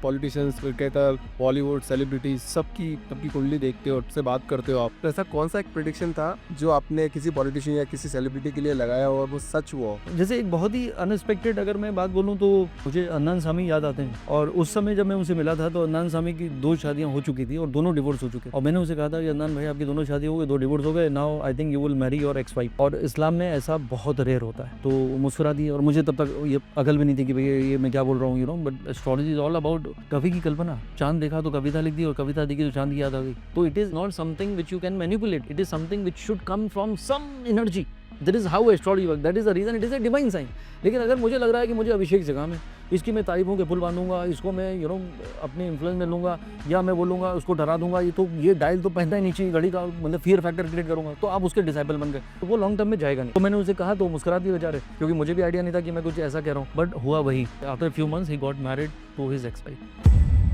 Politicians, cricketer, Bollywood celebrities सबकी कुंडली देखते हो, उससे बात करते हो आप, तो ऐसा कौन सा एक प्रेडिक्शन था जो आपने किसी पॉलिटिशियन या किसी सेलिब्रिटी के लिए लगाया और वो सच हुआ हो? जैसे एक बहुत ही अनएक्सपेक्टेड अगर मैं बात बोलूँ तो मुझे अदनान सामी याद आते हैं। और उस समय जब मैं उनसे मिला था तो अदनान सामी की 2 शादियां हो चुकी थी और दोनों डिवोर्स हो चुके। और मैंने उसे कहा था कि अदनान भाई आपकी दोनों शादी हो गई, 2 डिवोर्स हो गए, now I think you will marry your ex wife. और इस्लाम में ऐसा बहुत रेयर होता है। तो मुस्कुरा दी और मुझे तब तक ये अकल भी नहीं थी कि भैया ये मैं क्या बोल रहा हूँ, you know. But astrology is all about कवि की कल्पना। चांद देखा तो कविता लिख दी और कविता देखी तो चांद की याद आ गई। तो it is not something which you can manipulate, it is something which should come from some energy. That is how astrology work, that is the reason, it is a divine sign. लेकिन अगर मुझे लग रहा है कि मुझे अभिषेक से काम है, इसकी मैं तारीफों के पुल बांधूंगा, इसको मैं यू नो अपने इन्फ्लुएंस में लूंगा, या मैं बोलूंगा उसको डरा दूंगा, ये डायल तो पहनता ही नहीं चाहिए घड़ी का, मतलब फियर फैक्टर क्रिएट करूंगा, तो आप उसके डिसाइबल बन गए, तो वो लॉन्ग टर्म में जाएगा नहीं। तो मैंने उसे कहा तो मुस्कुरा दिए बेचारे, क्योंकि मुझे भी आइडिया नहीं था कि मैं कुछ ऐसा कह रहा हूँ। बट हुआ वही, after few months he got married to his ex wife.